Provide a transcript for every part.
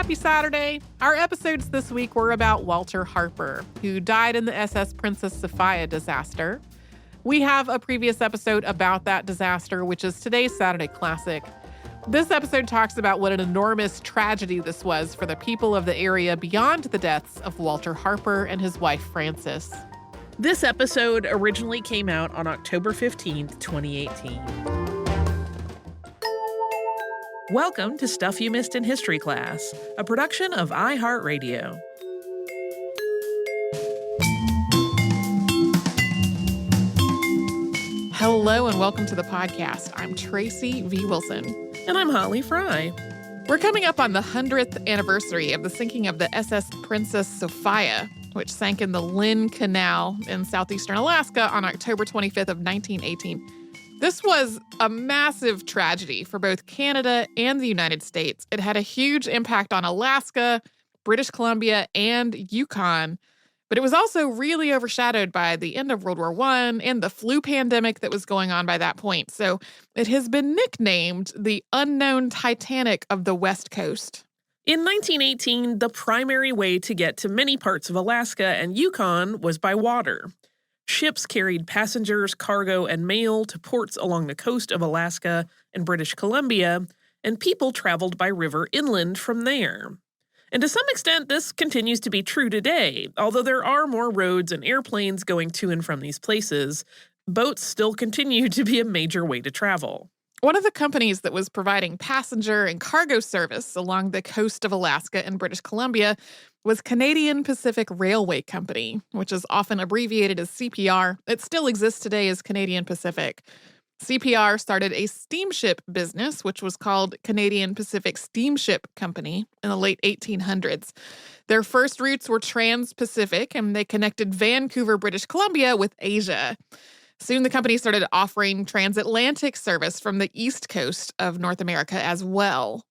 Happy Saturday. Our episodes this week were about Walter Harper, who died in the SS Princess Sophia disaster. We have a previous episode about that disaster, which is today's Saturday Classic. This episode talks about what an enormous tragedy this was for the people of the area beyond the deaths of Walter Harper and his wife, Frances. This episode originally came out on October 15th, 2018. Welcome to Stuff You Missed in History Class, a production of iHeartRadio. Hello and welcome to the podcast. I'm Tracy V. Wilson. And I'm Holly Fry. We're coming up on the 100th anniversary of the sinking of the SS Princess Sophia, which sank in the Lynn Canal in southeastern Alaska on October 25th of 1918. This was a massive tragedy for both Canada and the United States. It had a huge impact on Alaska, British Columbia, and Yukon. But it was also really overshadowed by the end of World War I and the flu pandemic that was going on by that point. So it has been nicknamed the unknown Titanic of the West Coast. In 1918, the primary way to get to many parts of Alaska and Yukon was by water. Ships carried passengers, cargo, and mail to ports along the coast of Alaska and British Columbia, and people traveled by river inland from there. And to some extent, this continues to be true today. Although there are more roads and airplanes going to and from these places, boats still continue to be a major way to travel. One of the companies that was providing passenger and cargo service along the coast of Alaska and British Columbia was Canadian Pacific Railway Company, which is often abbreviated as CPR. It still exists today as Canadian Pacific. CPR started a steamship business, which was called Canadian Pacific Steamship Company in the late 1800s. Their first routes were trans-Pacific, and they connected Vancouver, British Columbia with Asia. Soon the company started offering transatlantic service from the east coast of North America as well.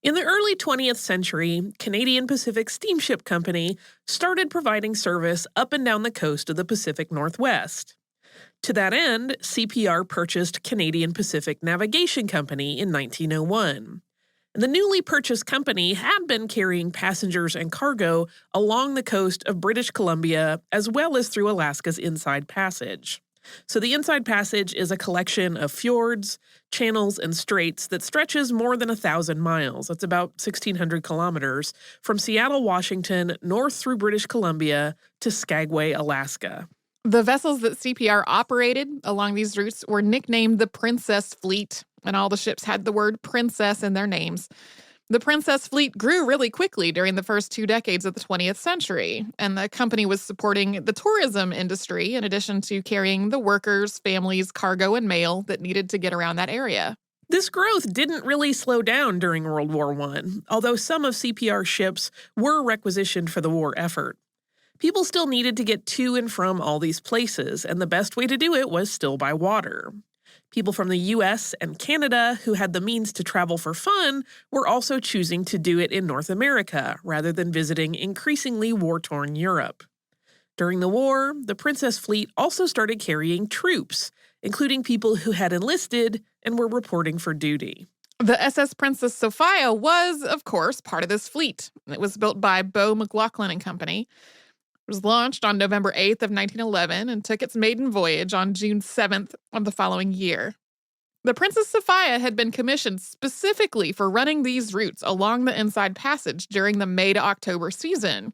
In the early 20th century, Canadian Pacific Steamship Company started providing service up and down the coast of the Pacific Northwest. To that end, CPR purchased Canadian Pacific Navigation Company in 1901. And the newly purchased company had been carrying passengers and cargo along the coast of British Columbia as well as through Alaska's Inside Passage. So the Inside Passage is a collection of fjords, channels, and straits that stretches more than 1,000 miles. That's about 1,600 kilometers from Seattle, Washington, north through British Columbia to Skagway, Alaska. The vessels that CPR operated along these routes were nicknamed the Princess Fleet, and all the ships had the word princess in their names. The Princess Fleet grew really quickly during the first 2 decades of the 20th century, and the company was supporting the tourism industry in addition to carrying the workers, families, cargo, and mail that needed to get around that area. This growth didn't really slow down during World War I, although some of CPR's ships were requisitioned for the war effort. People still needed to get to and from all these places, and the best way to do it was still by water. People from the U.S. and Canada who had the means to travel for fun were also choosing to do it in North America rather than visiting increasingly war-torn Europe. During the war, the Princess Fleet also started carrying troops, including people who had enlisted and were reporting for duty. The SS Princess Sophia was, of course, part of this fleet. It was built by Beau McLaughlin and Company. It was launched on November 8th of 1911 and took its maiden voyage on June 7th of the following year. The Princess Sophia had been commissioned specifically for running these routes along the Inside Passage during the May to October season.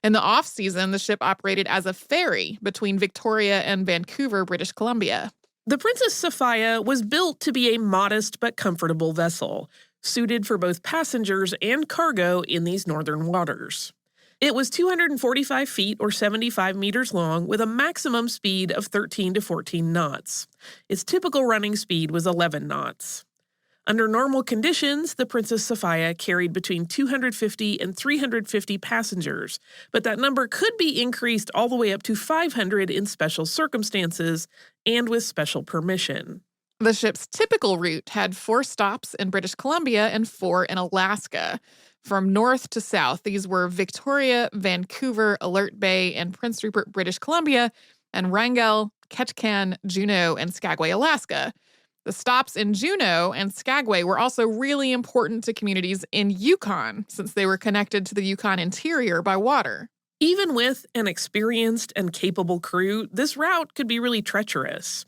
In the off-season, the ship operated as a ferry between Victoria and Vancouver, British Columbia. The Princess Sophia was built to be a modest but comfortable vessel, suited for both passengers and cargo in these northern waters. It was 245 feet or 75 meters long with a maximum speed of 13 to 14 knots. Its typical running speed was 11 knots. Under normal conditions, the Princess Sophia carried between 250 and 350 passengers, but that number could be increased all the way up to 500 in special circumstances and with special permission. The ship's typical route had 4 stops in British Columbia and 4 in Alaska. From north to south, these were Victoria, Vancouver, Alert Bay, and Prince Rupert, British Columbia, and Wrangell, Ketchikan, Juneau, and Skagway, Alaska. The stops in Juneau and Skagway were also really important to communities in Yukon, since they were connected to the Yukon interior by water. Even with an experienced and capable crew, this route could be really treacherous.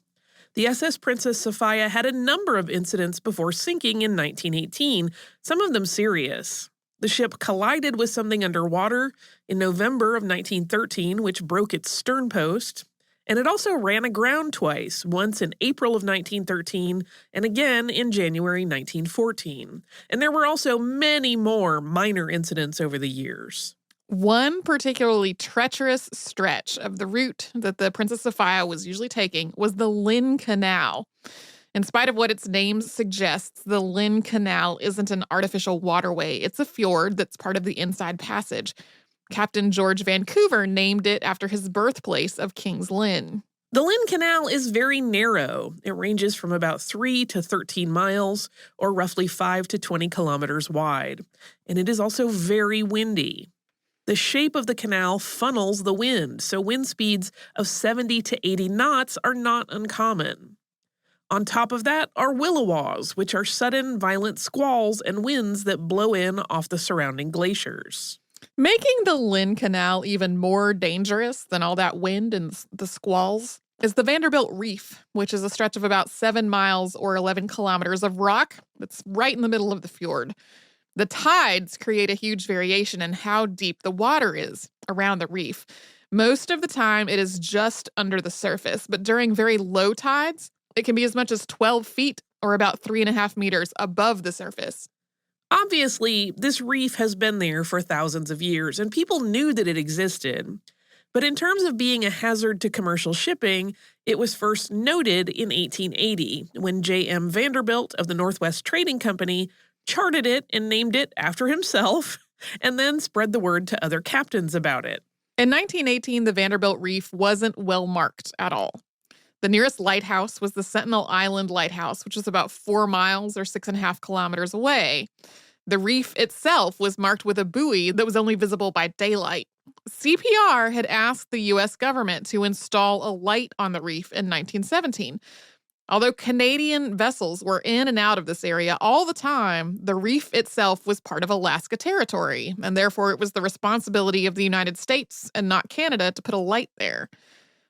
The SS Princess Sophia had a number of incidents before sinking in 1918, some of them serious. The ship collided with something underwater in November of 1913, which broke its stern post. And it also ran aground twice, once in April of 1913 and again in January 1914. And there were also many more minor incidents over the years. One particularly treacherous stretch of the route that the Princess Sophia was usually taking was the Lynn Canal. In spite of what its name suggests, the Lynn Canal isn't an artificial waterway. It's a fjord that's part of the Inside Passage. Captain George Vancouver named it after his birthplace of King's Lynn. The Lynn Canal is very narrow. It ranges from about 3 to 13 miles, or roughly 5 to 20 kilometers wide. And it is also very windy. The shape of the canal funnels the wind, so wind speeds of 70 to 80 knots are not uncommon. On top of that are willowaws, which are sudden, violent squalls and winds that blow in off the surrounding glaciers. Making the Lynn Canal even more dangerous than all that wind and the squalls is the Vanderbilt Reef, which is a stretch of about 7 miles or 11 kilometers of rock that's right in the middle of the fjord. The tides create a huge variation in how deep the water is around the reef. Most of the time, it is just under the surface, but during very low tides, it can be as much as 12 feet or about 3.5 meters above the surface. Obviously, this reef has been there for thousands of years, and people knew that it existed. But in terms of being a hazard to commercial shipping, it was first noted in 1880 when J.M. Vanderbilt of the Northwest Trading Company charted it and named it after himself, and then spread the word to other captains about it. In 1918, the Vanderbilt Reef wasn't well marked at all. The nearest lighthouse was the Sentinel Island Lighthouse, which was about 4 miles or 6.5 kilometers away. The reef itself was marked with a buoy that was only visible by daylight. CPR had asked the U.S. government to install a light on the reef in 1917. Although Canadian vessels were in and out of this area all the time, the reef itself was part of Alaska territory, and therefore it was the responsibility of the United States and not Canada to put a light there.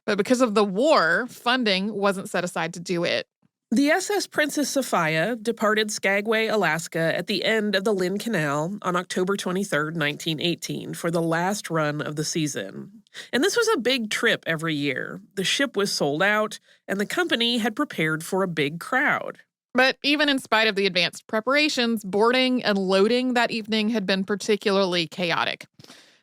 But because of the war, funding wasn't set aside to do it. The SS Princess Sophia departed Skagway, Alaska at the end of the Lynn Canal on October 23, 1918, for the last run of the season. And this was a big trip every year. The ship was sold out, and the company had prepared for a big crowd. But even in spite of the advanced preparations, boarding and loading that evening had been particularly chaotic.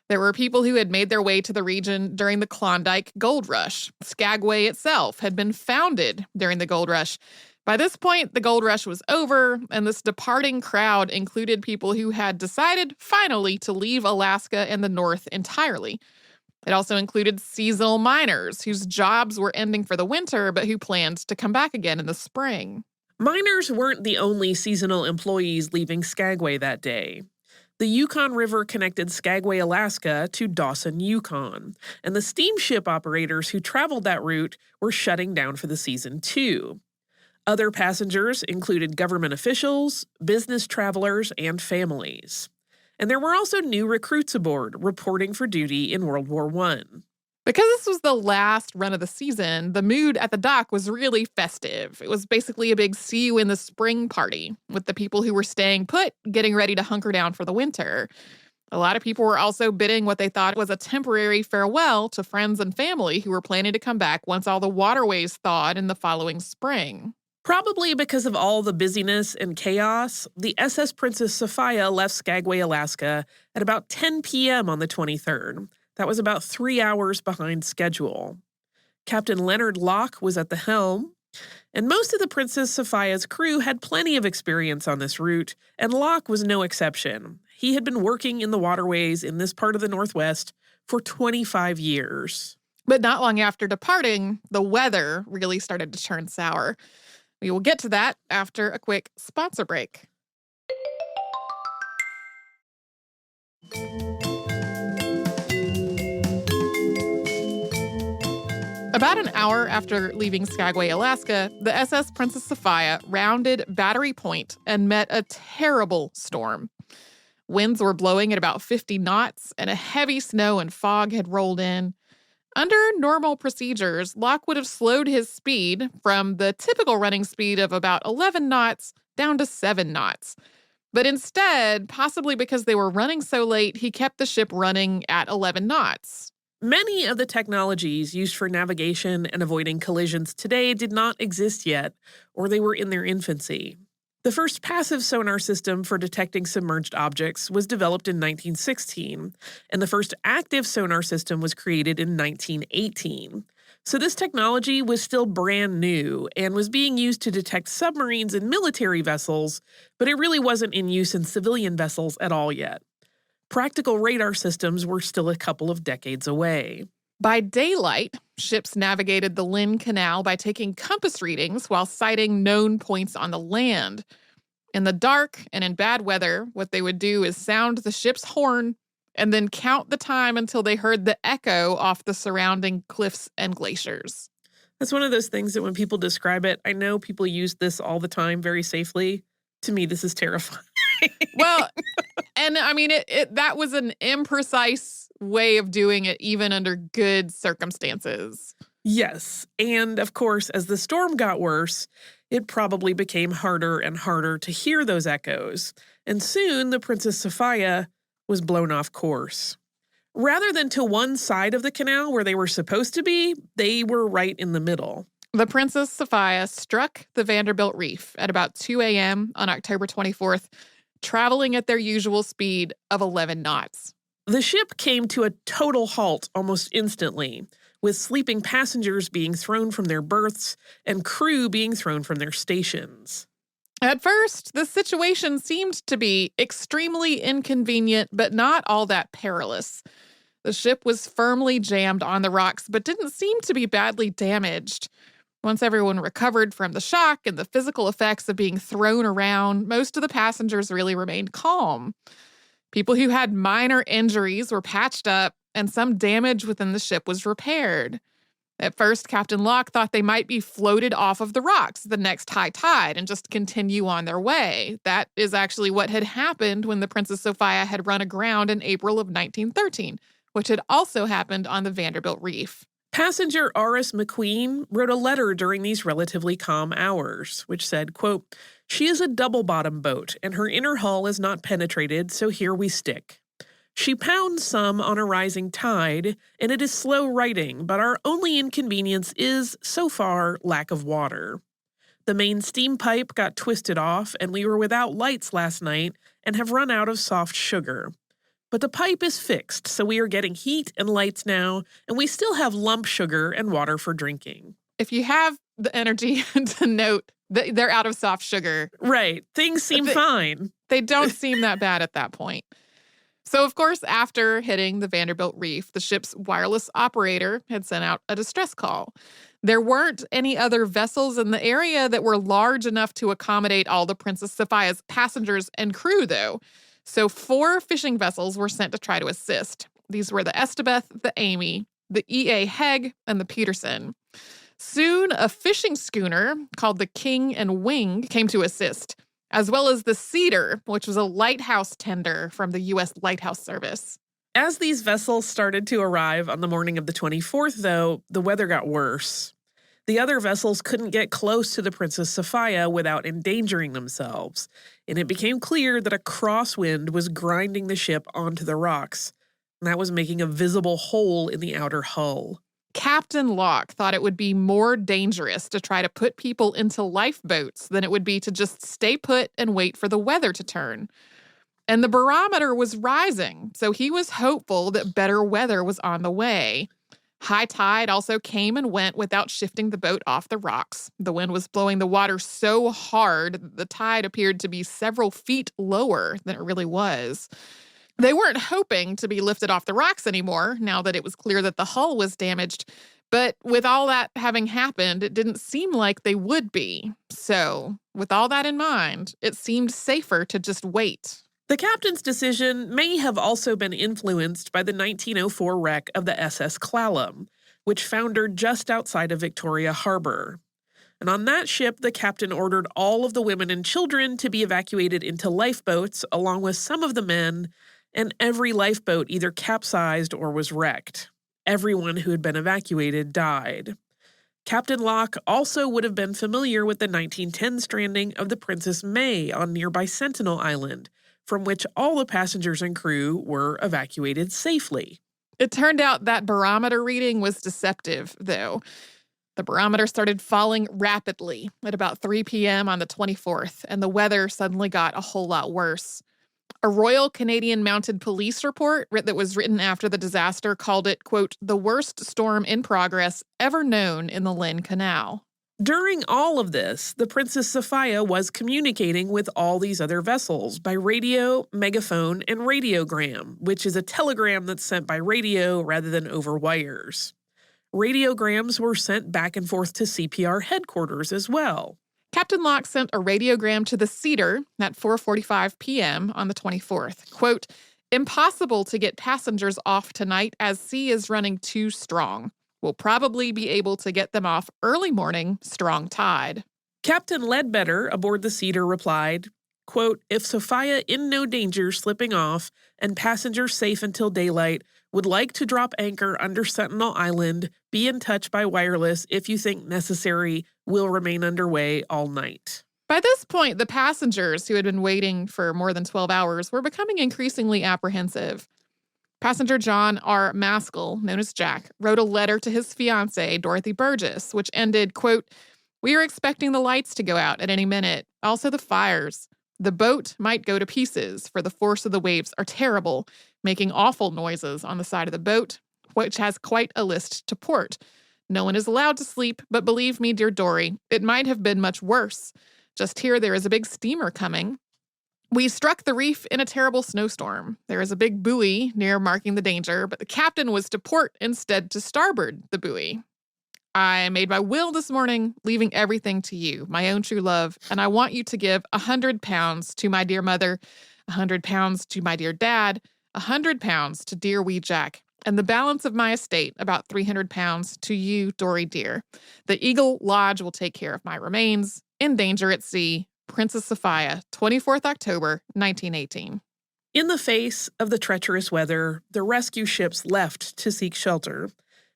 There were people who had made their way to the region during the Klondike Gold Rush. Skagway itself had been founded during the Gold Rush. By this point, the Gold Rush was over, and this departing crowd included people who had decided, finally, to leave Alaska and the North entirely. It also included seasonal miners whose jobs were ending for the winter, but who planned to come back again in the spring. Miners weren't the only seasonal employees leaving Skagway that day. The Yukon River connected Skagway, Alaska to Dawson, Yukon, and the steamship operators who traveled that route were shutting down for the season too. Other passengers included government officials, business travelers, and families. And there were also new recruits aboard, reporting for duty in World War I. Because this was the last run of the season, the mood at the dock was really festive. It was basically a big see you in the spring party, with the people who were staying put getting ready to hunker down for the winter. A lot of people were also bidding what they thought was a temporary farewell to friends and family who were planning to come back once all the waterways thawed in the following spring. Probably because of all the busyness and chaos, the SS Princess Sophia left Skagway, Alaska at about 10 p.m. on the 23rd. That was about 3 hours behind schedule. Captain Leonard Locke was at the helm, and most of the Princess Sophia's crew had plenty of experience on this route, and Locke was no exception. He had been working in the waterways in this part of the Northwest for 25 years. But not long after departing, the weather really started to turn sour. We will get to that after a quick sponsor break. About an hour after leaving Skagway, Alaska, the SS Princess Sophia rounded Battery Point and met a terrible storm. Winds were blowing at about 50 knots, and a heavy snow and fog had rolled in. Under normal procedures, Locke would have slowed his speed from the typical running speed of about 11 knots down to 7 knots. But instead, possibly because they were running so late, he kept the ship running at 11 knots. Many of the technologies used for navigation and avoiding collisions today did not exist yet, or they were in their infancy. The first passive sonar system for detecting submerged objects was developed in 1916, and the first active sonar system was created in 1918. So this technology was still brand new and was being used to detect submarines and military vessels, but it really wasn't in use in civilian vessels at all yet. Practical radar systems were still a couple of decades away. By daylight, ships navigated the Lynn Canal by taking compass readings while sighting known points on the land. In the dark and in bad weather, what they would do is sound the ship's horn and then count the time until they heard the echo off the surrounding cliffs and glaciers. That's one of those things that when people describe it, I know people use this all the time very safely. To me, this is terrifying. Well, and I mean, that was an imprecise way of doing it, even under good circumstances. Yes. And of course, as the storm got worse, it probably became harder and harder to hear those echoes. And soon the Princess Sophia was blown off course. Rather than to one side of the canal where they were supposed to be, they were right in the middle. The Princess Sophia struck the Vanderbilt Reef at about 2 a.m. on October 24th, traveling at their usual speed of 11 knots. The ship came to a total halt almost instantly, with sleeping passengers being thrown from their berths and crew being thrown from their stations. At first, the situation seemed to be extremely inconvenient, but not all that perilous. The ship was firmly jammed on the rocks, but didn't seem to be badly damaged. Once everyone recovered from the shock and the physical effects of being thrown around, most of the passengers really remained calm. People who had minor injuries were patched up, and some damage within the ship was repaired. At first, Captain Locke thought they might be floated off of the rocks the next high tide and just continue on their way. That is actually what had happened when the Princess Sophia had run aground in April of 1913, which had also happened on the Vanderbilt Reef. Passenger Horace McQueen wrote a letter during these relatively calm hours, which said, quote, "She is a double-bottom boat, and her inner hull is not penetrated, so here we stick. She pounds some on a rising tide, and it is slow righting, but our only inconvenience is, so far, lack of water. The main steam pipe got twisted off, and we were without lights last night and have run out of soft sugar. But the pipe is fixed, so we are getting heat and lights now, and we still have lump sugar and water for drinking." If you have the energy to note that they're out of soft sugar. Right. Things seem fine. They don't seem that bad at that point. So, of course, after hitting the Vanderbilt Reef, the ship's wireless operator had sent out a distress call. There weren't any other vessels in the area that were large enough to accommodate all the Princess Sophia's passengers and crew, though. So 4 fishing vessels were sent to try to assist. These were the Estebeth, the Amy, the E.A. Hegg, and the Peterson. Soon, a fishing schooner called the King and Wing came to assist, as well as the Cedar, which was a lighthouse tender from the U.S. Lighthouse Service. As these vessels started to arrive on the morning of the 24th, though, the weather got worse. The other vessels couldn't get close to the Princess Sophia without endangering themselves, and it became clear that a crosswind was grinding the ship onto the rocks, and that was making a visible hole in the outer hull. Captain Locke thought it would be more dangerous to try to put people into lifeboats than it would be to just stay put and wait for the weather to turn. And the barometer was rising, so he was hopeful that better weather was on the way. High tide also came and went without shifting the boat off the rocks. The wind was blowing the water so hard that the tide appeared to be several feet lower than it really was. They weren't hoping to be lifted off the rocks anymore, now that it was clear that the hull was damaged. But with all that having happened, it didn't seem like they would be. So, with all that in mind, it seemed safer to just wait. The captain's decision may have also been influenced by the 1904 wreck of the SS Clallam. which foundered just outside of Victoria Harbor. And on that ship, the captain ordered all of the women and children to be evacuated into lifeboats, along with some of the men, and every lifeboat either capsized or was wrecked. Everyone who had been evacuated died. Captain Locke also would have been familiar with the 1910 stranding of the Princess May on nearby Sentinel Island, from which all the passengers and crew were evacuated safely. It turned out that barometer reading was deceptive, though. The barometer started falling rapidly at about 3 p.m. on the 24th, and the weather suddenly got a whole lot worse. A Royal Canadian Mounted Police report that was written after the disaster called it, quote, the worst storm in progress ever known in the Lynn Canal. During all of this, the Princess Sophia was communicating with all these other vessels by radio, megaphone, and radiogram, which is a telegram that's sent by radio rather than over wires. Radiograms were sent back and forth to CPR headquarters as well. Captain Locke sent a radiogram to the Cedar at 4:45 p.m. on the 24th. Quote, impossible to get passengers off tonight as sea is running too strong. We'll probably be able to get them off early morning, strong tide. Captain Ledbetter aboard the Cedar replied, quote, if Sophia in no danger slipping off and passengers safe until daylight, would like to drop anchor under Sentinel Island, be in touch by wireless if you think necessary, will remain underway all night. By this point, the passengers who had been waiting for more than 12 hours were becoming increasingly apprehensive. Passenger John R. Maskell, known as Jack, wrote a letter to his fiancée, Dorothy Burgess, which ended, quote, we are expecting the lights to go out at any minute, also the fires. The boat might go to pieces, for the force of the waves are terrible, making awful noises on the side of the boat, which has quite a list to port. No one is allowed to sleep, but believe me, dear Dory, it might have been much worse. Just here there is a big steamer coming. We struck the reef in a terrible snowstorm. There is a big buoy near marking the danger, but the captain was to port instead to starboard the buoy. I made my will this morning, leaving everything to you, my own true love, and I want you to give 100 pounds to my dear mother, 100 pounds to my dear dad, 100 pounds to dear wee Jack, and the balance of my estate, about 300 pounds, to you, Dory dear. The Eagle Lodge will take care of my remains. In danger at sea, Princess Sophia, 24th October, 1918. In the face of the treacherous weather, the rescue ships left to seek shelter,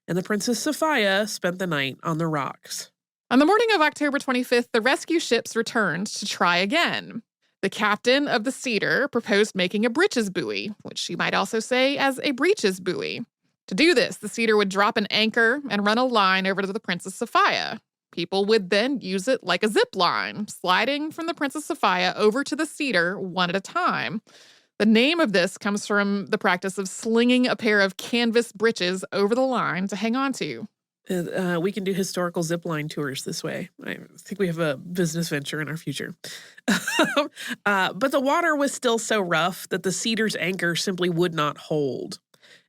and the Princess Sophia spent the night on the rocks. On the morning of October 25th, the rescue ships returned to try again. The captain of the Cedar proposed making a breeches buoy, which you might also say as a breeches buoy. To do this, the Cedar would drop an anchor and run a line over to the Princess Sophia. People would then use it like a zip line, sliding from the Princess Sophia over to the Cedar one at a time. The name of this comes from the practice of slinging a pair of canvas breeches over the line to hang on to. We can do historical zipline tours this way. I think we have a business venture in our future. But the water was still so rough that the Cedar's anchor simply would not hold.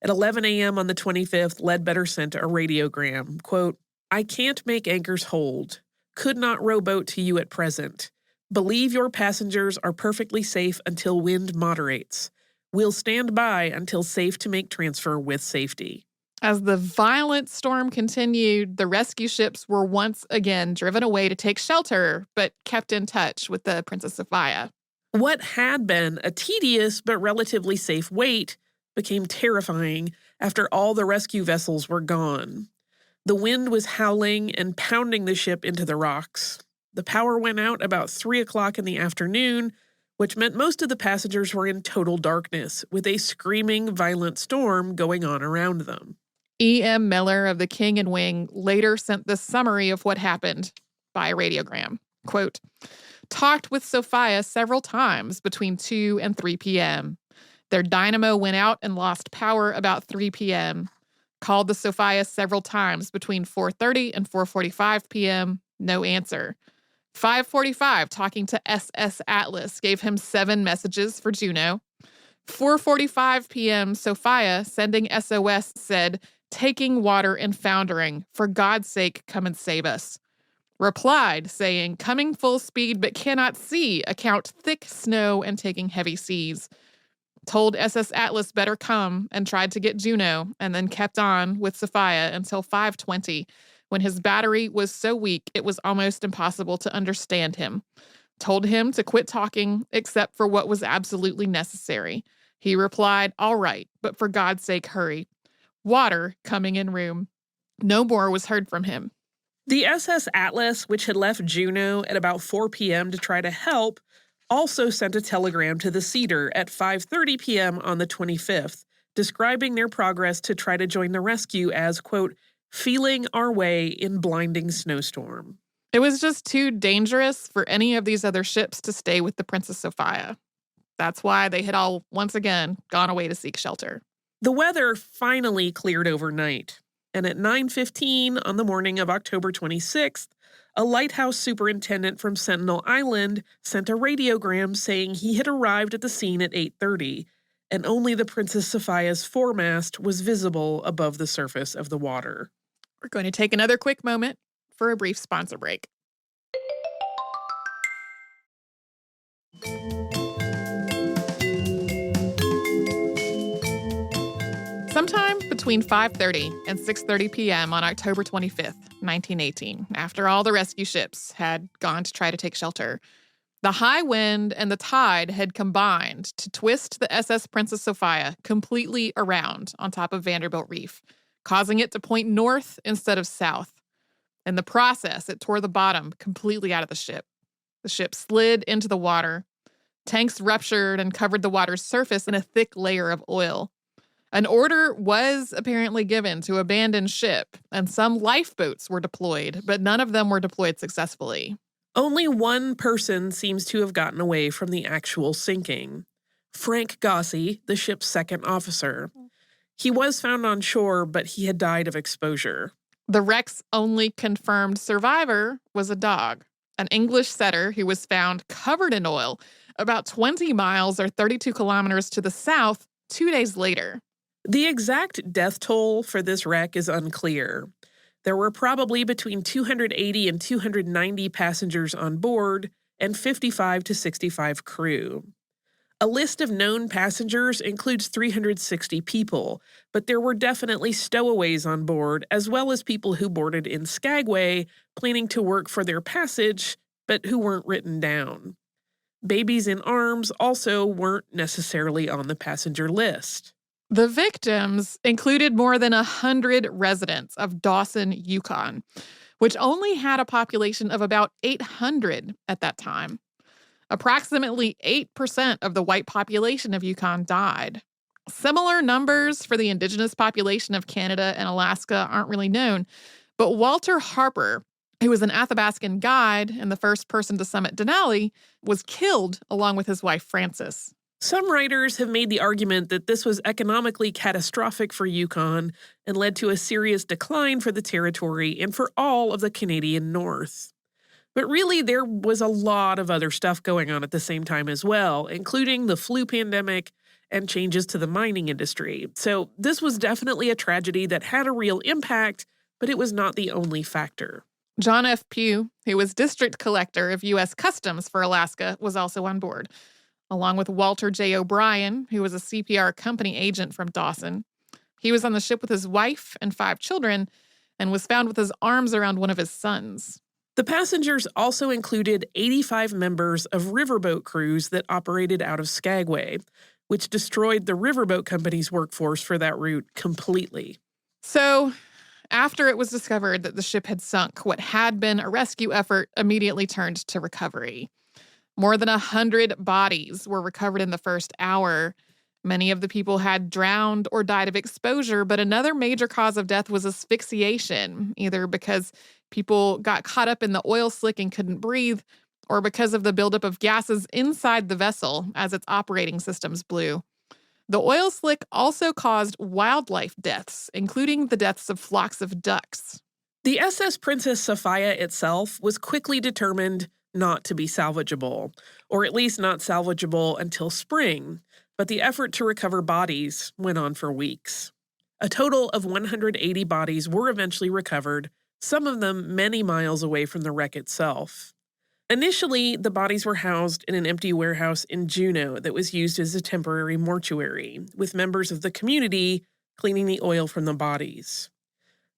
At 11 a.m. on the 25th, Ledbetter sent a radiogram, quote, I can't make anchors hold. Could not row boat to you at present. Believe your passengers are perfectly safe until wind moderates. We'll stand by until safe to make transfer with safety. As the violent storm continued, the rescue ships were once again driven away to take shelter, but kept in touch with the Princess Sophia. What had been a tedious but relatively safe wait became terrifying after all the rescue vessels were gone. The wind was howling and pounding the ship into the rocks. The power went out about 3 o'clock in the afternoon, which meant most of the passengers were in total darkness, with a screaming, violent storm going on around them. E.M. Miller of the King and Wing later sent the summary of what happened by radiogram. Quote, talked with Sophia several times between 2 and 3 p.m. Their dynamo went out and lost power about 3 p.m. Called the Sophia several times between 4:30 and 4:45 p.m. No answer. 5:45, talking to SS Atlas, gave him 7 messages for Juneau. 4:45 p.m., Sophia, sending SOS, said, taking water and foundering. For God's sake, come and save us. Replied, saying, coming full speed but cannot see, account thick snow and taking heavy seas. told SS Atlas better come and tried to get Juneau, and then kept on with Sophia until 5:20, when his battery was so weak it was almost impossible to understand him. Told him to quit talking except for what was absolutely necessary. He replied, "All right, but for God's sake, hurry. Water coming in room." No more was heard from him. The SS Atlas, which had left Juneau at about 4 p.m. to try to help, also sent a telegram to the Cedar at 5:30 p.m. on the 25th, describing their progress to try to join the rescue as, quote, "feeling our way in blinding snowstorm." It was just too dangerous for any of these other ships to stay with the Princess Sophia. That's why they had all, once again, gone away to seek shelter. The weather finally cleared overnight, and at 9:15 on the morning of October 26th, a lighthouse superintendent from Sentinel Island sent a radiogram saying he had arrived at the scene at 8:30, and only the Princess Sophia's foremast was visible above the surface of the water. We're going to take another quick moment for a brief sponsor break. Sometime between 5:30 and 6:30 p.m. on October 25th, 1918, after all the rescue ships had gone to try to take shelter, the high wind and the tide had combined to twist the SS Princess Sophia completely around on top of Vanderbilt Reef, causing it to point north instead of south. In the process, it tore the bottom completely out of the ship. The ship slid into the water. Tanks ruptured and covered the water's surface in a thick layer of oil. An order was apparently given to abandon ship, and some lifeboats were deployed, but none of them were deployed successfully. Only one person seems to have gotten away from the actual sinking: Frank Gosse, the ship's second officer. He was found on shore, but he had died of exposure. The wreck's only confirmed survivor was a dog, an English setter who was found covered in oil about 20 miles or 32 kilometers to the south 2 days later. The exact death toll for this wreck is unclear. There were probably between 280 and 290 passengers on board and 55 to 65 crew. A list of known passengers includes 360 people, but there were definitely stowaways on board, as well as people who boarded in Skagway, planning to work for their passage, but who weren't written down. Babies in arms also weren't necessarily on the passenger list. The victims included more than 100 residents of Dawson, Yukon, which only had a population of about 800 at that time. Approximately 8% of the white population of Yukon died. Similar numbers for the indigenous population of Canada and Alaska aren't really known, but Walter Harper, who was an Athabascan guide and the first person to summit Denali, was killed along with his wife Frances. Some writers have made the argument that this was economically catastrophic for Yukon and led to a serious decline for the territory and for all of the Canadian North. But really, there was a lot of other stuff going on at the same time as well, including the flu pandemic and changes to the mining industry. So this was definitely a tragedy that had a real impact, but it was not the only factor. John F. Pugh, who was district collector of U.S. Customs for Alaska, was also on board, along with Walter J. O'Brien, who was a CPR company agent from Dawson. He was on the ship with his wife and 5 children and was found with his arms around one of his sons. The passengers also included 85 members of riverboat crews that operated out of Skagway, which destroyed the riverboat company's workforce for that route completely. So, after it was discovered that the ship had sunk, what had been a rescue effort immediately turned to recovery. More than 100 bodies were recovered in the first hour. Many of the people had drowned or died of exposure, but another major cause of death was asphyxiation, either because people got caught up in the oil slick and couldn't breathe, or because of the buildup of gases inside the vessel as its operating systems blew. The oil slick also caused wildlife deaths, including the deaths of flocks of ducks. The SS Princess Sophia itself was quickly determined not to be salvageable, or at least not salvageable until spring, but the effort to recover bodies went on for weeks. A total of 180 bodies were eventually recovered, some of them many miles away from the wreck itself. Initially, the bodies were housed in an empty warehouse in Juneau that was used as a temporary mortuary, with members of the community cleaning the oil from the bodies.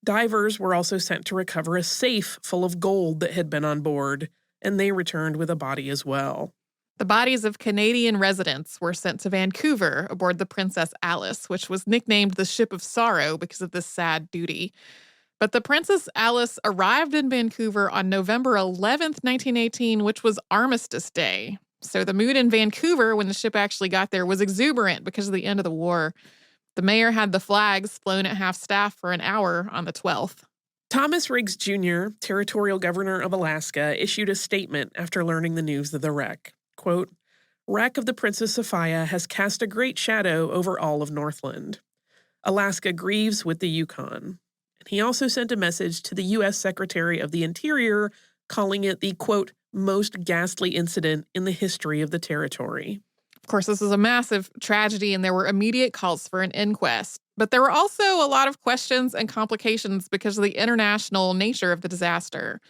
Divers were also sent to recover a safe full of gold that had been on board, and they returned with a body as well. The bodies of Canadian residents were sent to Vancouver aboard the Princess Alice, which was nicknamed the Ship of Sorrow because of this sad duty. But the Princess Alice arrived in Vancouver on November 11th, 1918, which was Armistice Day. So the mood in Vancouver when the ship actually got there was exuberant because of the end of the war. The mayor had the flags flown at half-staff for an hour on the 12th. Thomas Riggs Jr., territorial governor of Alaska, issued a statement after learning the news of the wreck. Quote, "Wreck of the Princess Sophia has cast a great shadow over all of Northland. Alaska grieves with the Yukon." He also sent a message to the U.S. Secretary of the Interior, calling it the, quote, "most ghastly incident in the history of the territory." Of course, this is a massive tragedy, and there were immediate calls for an inquest. But there were also a lot of questions and complications because of the international nature of the disaster.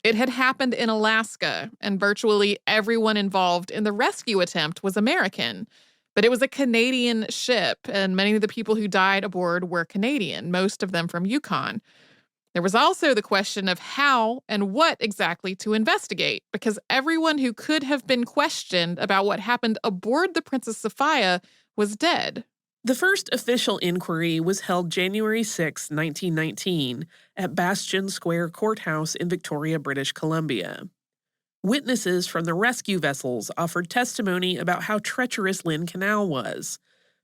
It had happened in Alaska, and virtually everyone involved in the rescue attempt was American. But it was a Canadian ship, and many of the people who died aboard were Canadian, most of them from Yukon. There was also the question of how and what exactly to investigate, because everyone who could have been questioned about what happened aboard the Princess Sophia was dead. The first official inquiry was held January 6, 1919, at Bastion Square Courthouse in Victoria, British Columbia. Witnesses from the rescue vessels offered testimony about how treacherous Lynn Canal was,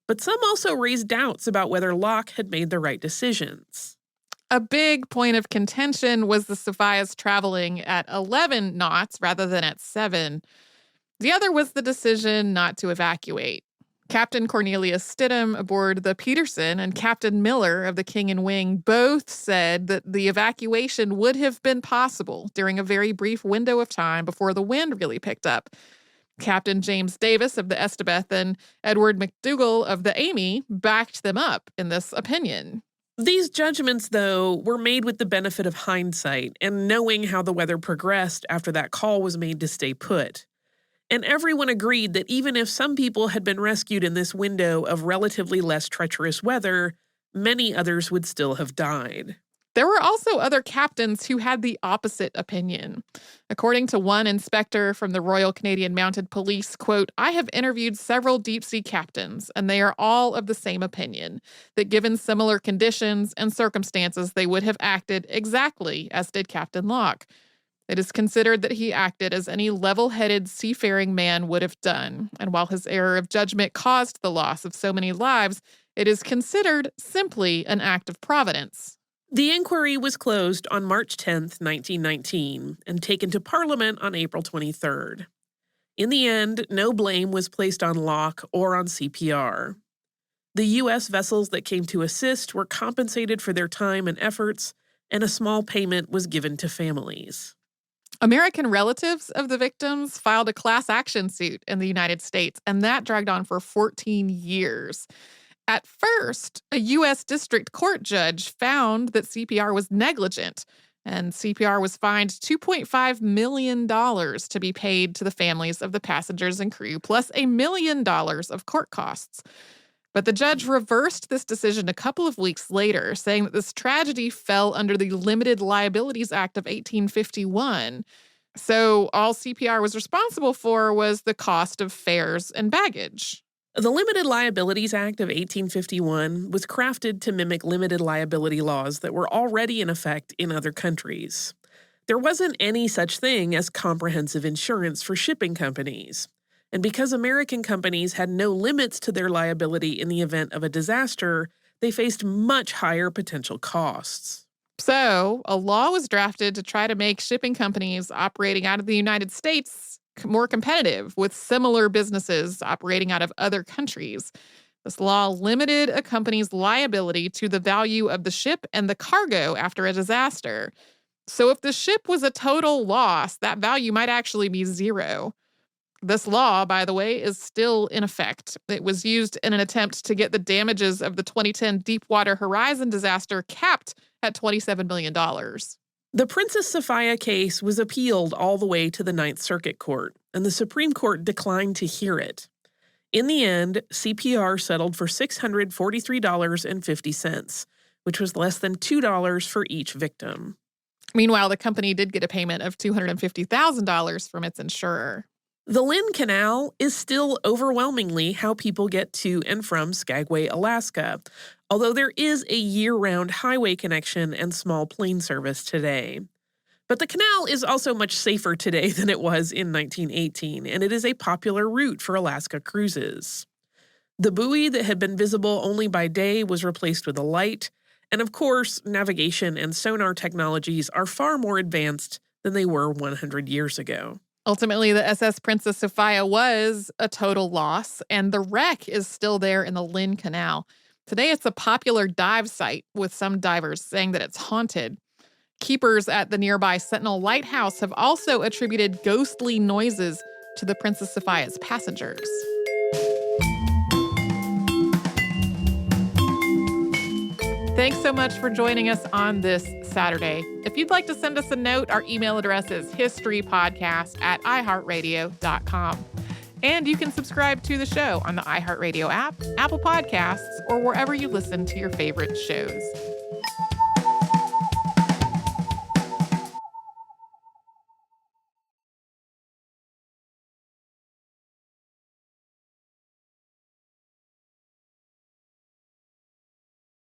but some also raised doubts about whether Locke had made the right decisions. A big point of contention was the Sophia's traveling at 11 knots rather than at 7. The other was the decision not to evacuate. Captain Cornelius Stidham aboard the Peterson and Captain Miller of the King and Wing both said that the evacuation would have been possible during a very brief window of time before the wind really picked up. Captain James Davis of the Estebeth and Edward McDougall of the Amy backed them up in this opinion. These judgments, though, were made with the benefit of hindsight and knowing how the weather progressed after that call was made to stay put. And everyone agreed that even if some people had been rescued in this window of relatively less treacherous weather, many others would still have died. There were also other captains who had the opposite opinion. According to one inspector from the Royal Canadian Mounted Police, quote, "I have interviewed several deep-sea captains, and they are all of the same opinion, that given similar conditions and circumstances, they would have acted exactly as did Captain Locke. It is considered that he acted as any level-headed seafaring man would have done, and while his error of judgment caused the loss of so many lives, it is considered simply an act of providence." The inquiry was closed on March 10, 1919, and taken to Parliament on April 23rd. In the end, no blame was placed on Locke or on CPR. The U.S. vessels that came to assist were compensated for their time and efforts, and a small payment was given to families. American relatives of the victims filed a class action suit in the United States, and that dragged on for 14 years. At first, a U.S. District Court judge found that CPR was negligent, and CPR was fined $2.5 million to be paid to the families of the passengers and crew, plus $1 million of court costs. But the judge reversed this decision a couple of weeks later, saying that this tragedy fell under the Limited Liabilities Act of 1851. So all CPR was responsible for was the cost of fares and baggage. The Limited Liabilities Act of 1851 was crafted to mimic limited liability laws that were already in effect in other countries. There wasn't any such thing as comprehensive insurance for shipping companies. And because American companies had no limits to their liability in the event of a disaster, they faced much higher potential costs. So a law was drafted to try to make shipping companies operating out of the United States more competitive with similar businesses operating out of other countries. This law limited a company's liability to the value of the ship and the cargo after a disaster. So if the ship was a total loss, that value might actually be zero. This law, by the way, is still in effect. It was used in an attempt to get the damages of the 2010 Deepwater Horizon disaster capped at $27 million. The Princess Sophia case was appealed all the way to the Ninth Circuit Court, and the Supreme Court declined to hear it. In the end, CPR settled for $643.50, which was less than $2 for each victim. Meanwhile, the company did get a payment of $250,000 from its insurer. The Lynn Canal is still overwhelmingly how people get to and from Skagway, Alaska, although there is a year-round highway connection and small plane service today. But the canal is also much safer today than it was in 1918, and it is a popular route for Alaska cruises. The buoy that had been visible only by day was replaced with a light, and of course, navigation and sonar technologies are far more advanced than they were 100 years ago. Ultimately, the SS Princess Sophia was a total loss, and the wreck is still there in the Lynn Canal. Today, it's a popular dive site, with some divers saying that it's haunted. Keepers at the nearby Sentinel Lighthouse have also attributed ghostly noises to the Princess Sophia's passengers. Thanks so much for joining us on this Saturday. If you'd like to send us a note, our email address is historypodcast@iheartradio.com. And you can subscribe to the show on the iHeartRadio app, Apple Podcasts, or wherever you listen to your favorite shows.